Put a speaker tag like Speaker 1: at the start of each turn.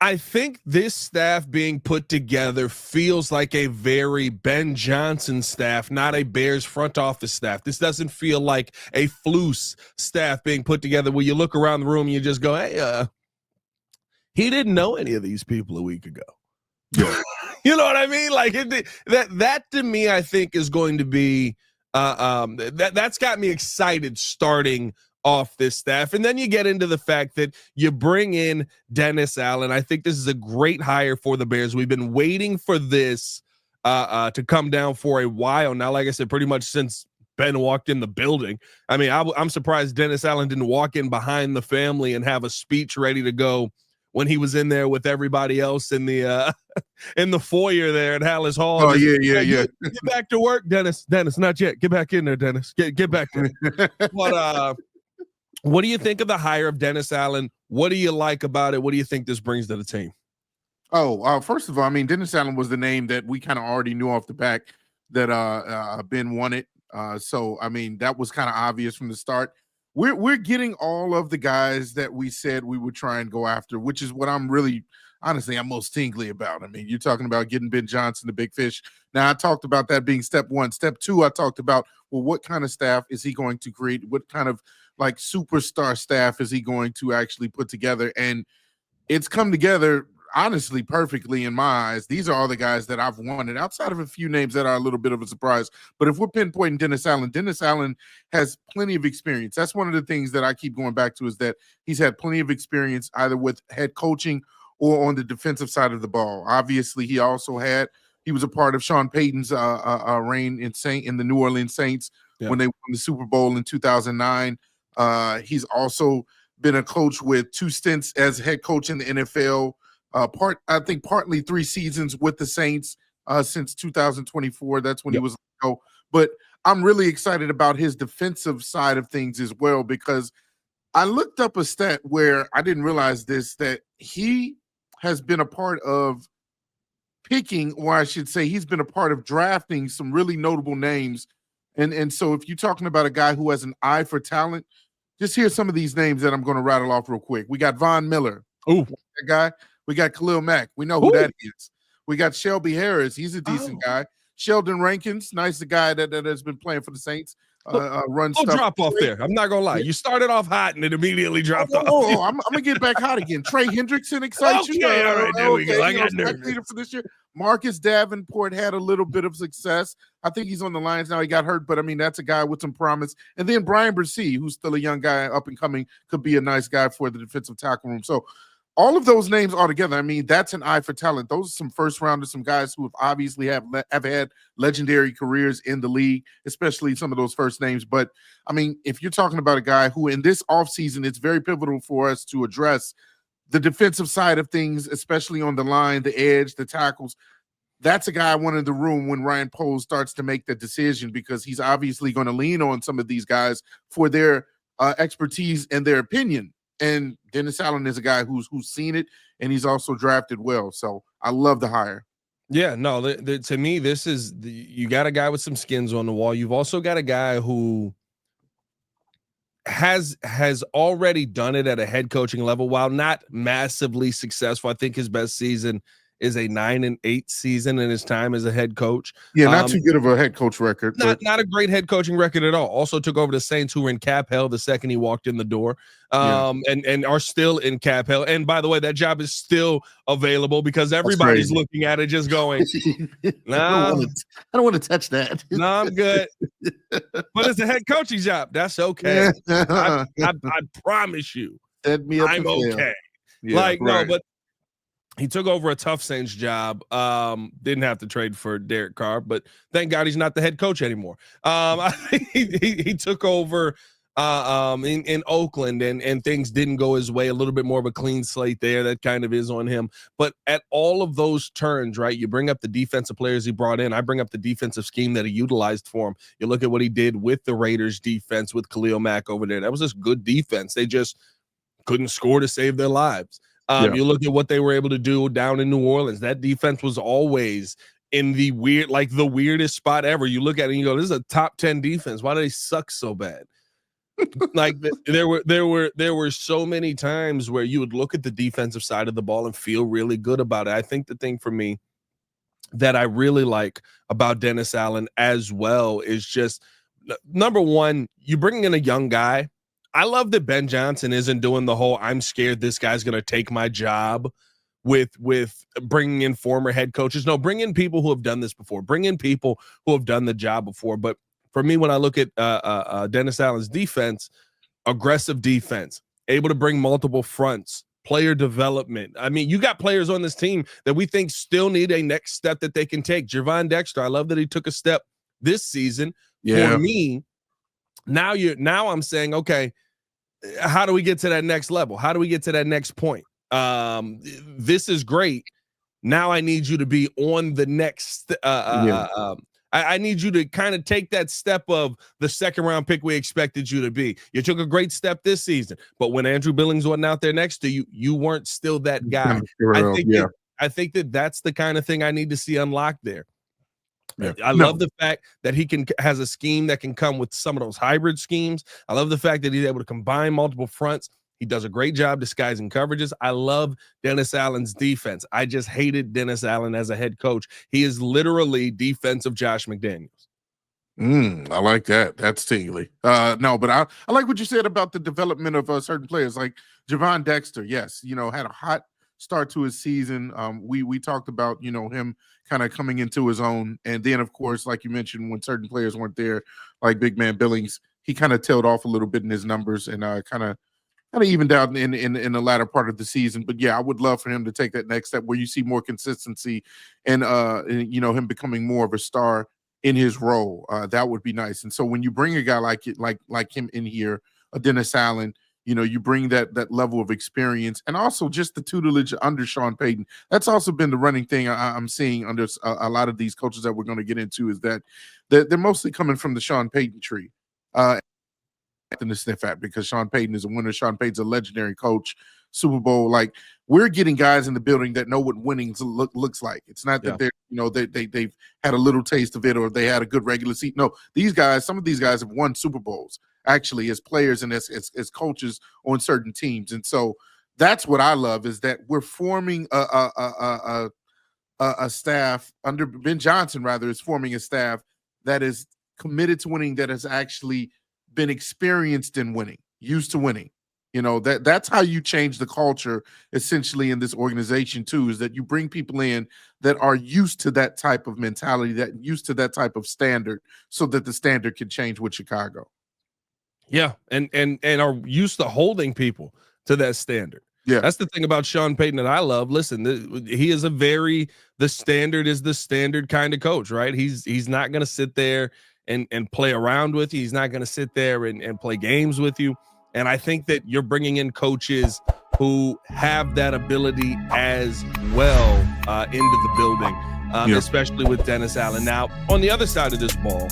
Speaker 1: I think this staff being put together feels like a very Ben Johnson staff, not a Bears front office staff. This doesn't feel like a Flus staff being put together where you look around the room and you just go, hey, he didn't know any of these people a week ago.
Speaker 2: Yeah.
Speaker 1: You know what I mean? Like that to me, I think is going to be that's got me excited starting off this staff. And then you get into the fact that you bring in Dennis Allen. I think this is a great hire for the Bears. We've been waiting for this to come down for a while now. Like I said, pretty much since Ben walked in the building. I mean, I'm surprised Dennis Allen didn't walk in behind the family and have a speech ready to go when he was in there with everybody else in the foyer there at Hallis Hall.
Speaker 2: Oh, yeah.
Speaker 1: Get back to work, Dennis. Dennis, not yet. Get back in there, Dennis. Get back there. But what do you think of the hire of Dennis Allen? What do you like about it? What do you think this brings to the team?
Speaker 2: Oh, first of all, I mean, Dennis Allen was the name that we kind of already knew off the back that Ben wanted. So, I mean, that was kind of obvious from the start. We're getting all of the guys that we said we would try and go after, which is what I'm really, honestly, I'm most tingly about. I mean, you're talking about getting Ben Johnson, the big fish. Now, I talked about that being step one. Step two, I talked about, well, what kind of staff is he going to create? What kind of like superstar staff is he going to actually put together? And it's come together honestly perfectly in my eyes. These are all the guys that I've wanted outside of a few names that are a little bit of a surprise. But if we're pinpointing Dennis Allen has plenty of experience. That's one of the things that I keep going back to, is that he's had plenty of experience either with head coaching or on the defensive side of the ball. Obviously, he was a part of Sean Payton's reign in the New Orleans Saints when they won the Super Bowl in 2009. He's also been a coach with 2 stints as head coach in the NFL. Partly 3 seasons with the Saints since 2024. That's when he was go. But I'm really excited about his defensive side of things as well, because I looked up a stat where I didn't realize this, that he has been a part of picking, or I should say he's been a part of drafting some really notable names. And so if you're talking about a guy who has an eye for talent, just hear some of these names that I'm going to rattle off real quick. We got Von Miller.
Speaker 1: Ooh,
Speaker 2: that guy. We got Khalil Mack. We know who that is. We got Shelby Harris. He's a decent guy. Sheldon Rankins, nice, the guy that has been playing for the Saints. Run stuff.
Speaker 1: Drop off there. I'm not gonna lie. You started off hot and it immediately dropped off.
Speaker 2: I'm gonna get back hot again. Trey Hendrickson excites you.
Speaker 1: All right, there we go. I got
Speaker 2: leader for this year. Marcus Davenport had a little bit of success. I think he's on the Lions now. He got hurt, but I mean, that's a guy with some promise. And then Brian Bresee, who's still a young guy, up and coming, could be a nice guy for the defensive tackle room. So all of those names all together, I mean, that's an eye for talent. Those are some first rounders, some guys who have obviously have had legendary careers in the league, especially some of those first names. But I mean, if you're talking about a guy who in this offseason, it's very pivotal for us to address the defensive side of things, especially on the line, the edge, the tackles. That's a guy I want in the room when Ryan Poles starts to make the decision, because he's obviously going to lean on some of these guys for their expertise and their opinion. And Dennis Allen is a guy who's seen it, and he's also drafted well. So I love the hire.
Speaker 1: Yeah, no, to me, this is you got a guy with some skins on the wall. You've also got a guy who has already done it at a head coaching level, while not massively successful. I think his best season is a 9-8 season in his time as a head coach.
Speaker 2: Yeah, not too good of a head coach record.
Speaker 1: Not a great head coaching record at all. Also took over the Saints, who were in cap hell the second he walked in the door, and are still in cap hell. And by the way, that job is still available because everybody's looking at it just going, nah,
Speaker 2: I don't want to touch that.
Speaker 1: No, I'm good. But it's a head coaching job. That's okay. I promise you, I'm okay. Yeah, no, but he took over a tough Saints job. Didn't have to trade for Derek Carr, but thank God he's not the head coach anymore. He took over in Oakland, and things didn't go his way. A little bit more of a clean slate there. That kind of is on him. But at all of those turns, right, you bring up the defensive players he brought in. I bring up the defensive scheme that he utilized for him. You look at what he did with the Raiders defense with Khalil Mack over there. That was just good defense. They just couldn't score to save their lives. You look at what they were able to do down in New Orleans. That defense was always in the weirdest spot ever. You look at it and you go, this is a top 10 defense. Why do they suck so bad? Like there were so many times where you would look at the defensive side of the ball and feel really good about it. I think the thing for me that I really like about Dennis Allen as well is just number one, you bring in a young guy. I love that Ben Johnson isn't doing the whole I'm scared this guy's going to take my job with bringing in former head coaches. No, bring in people who have done this before. Bring in people who have done the job before. But for me, when I look at Dennis Allen's defense, aggressive defense, able to bring multiple fronts, player development. I mean, you got players on this team that we think still need a next step that they can take. Javon Dexter, I love that he took a step this season. Yeah. For me, now I'm saying, okay, how do we get to that next level? How do we get to that next point? This is great. Now I need you to be on the next I need you to kind of take that step of the second round pick we expected you to be. You took a great step this season, but when Andrew Billings wasn't out there next to you, you weren't still that guy. I think that that's the kind of thing I need to see unlocked there. Yeah. I love the fact that he has a scheme that can come with some of those hybrid schemes. I love the fact that he's able to combine multiple fronts. He does a great job disguising coverages. I love Dennis Allen's defense. I just hated Dennis Allen as a head coach. He is literally defensive Josh McDaniels.
Speaker 2: I like that. That's tingly. No, but I like what you said about the development of certain players like Javon Dexter. Yes, had a hot start to his season. We talked about, him kind of coming into his own. And then, of course, like you mentioned, when certain players weren't there, like big man Billings, he kind of tailed off a little bit in his numbers and kind of evened out in the latter part of the season. But yeah, I would love for him to take that next step where you see more consistency and him becoming more of a star in his role. That would be nice. And so when you bring a guy like him in here, a Dennis Allen, you bring that level of experience and also just the tutelage under Sean Payton. That's also been the running thing I'm seeing under a lot of these coaches that we're going to get into is that they're mostly coming from the Sean Payton tree. In the sniff at because Sean Payton is a winner. Sean Payton's a legendary coach, Super Bowl. Like we're getting guys in the building that know what winning looks like. It's not that they've had a little taste of it or they had a good regular season. No, some of these guys have won Super Bowls actually as players and as coaches on certain teams. And so that's what I love is that we're forming a staff under Ben Johnson is forming a staff that is committed to winning, that has actually been experienced in winning, used to winning. That's how you change the culture essentially in this organization too, is that you bring people in that are used to that type of mentality, that used to that type of standard, so that the standard can change with Chicago.
Speaker 1: Yeah, and are used to holding people to that standard. Yeah, that's the thing about Sean Payton that I love. Listen, he is the standard is the standard kind of coach, right? He's not going to sit there and play around with you. He's not going to sit there and play games with you. And I think that you're bringing in coaches who have that ability as well into the building, especially with Dennis Allen. Now, on the other side of this ball,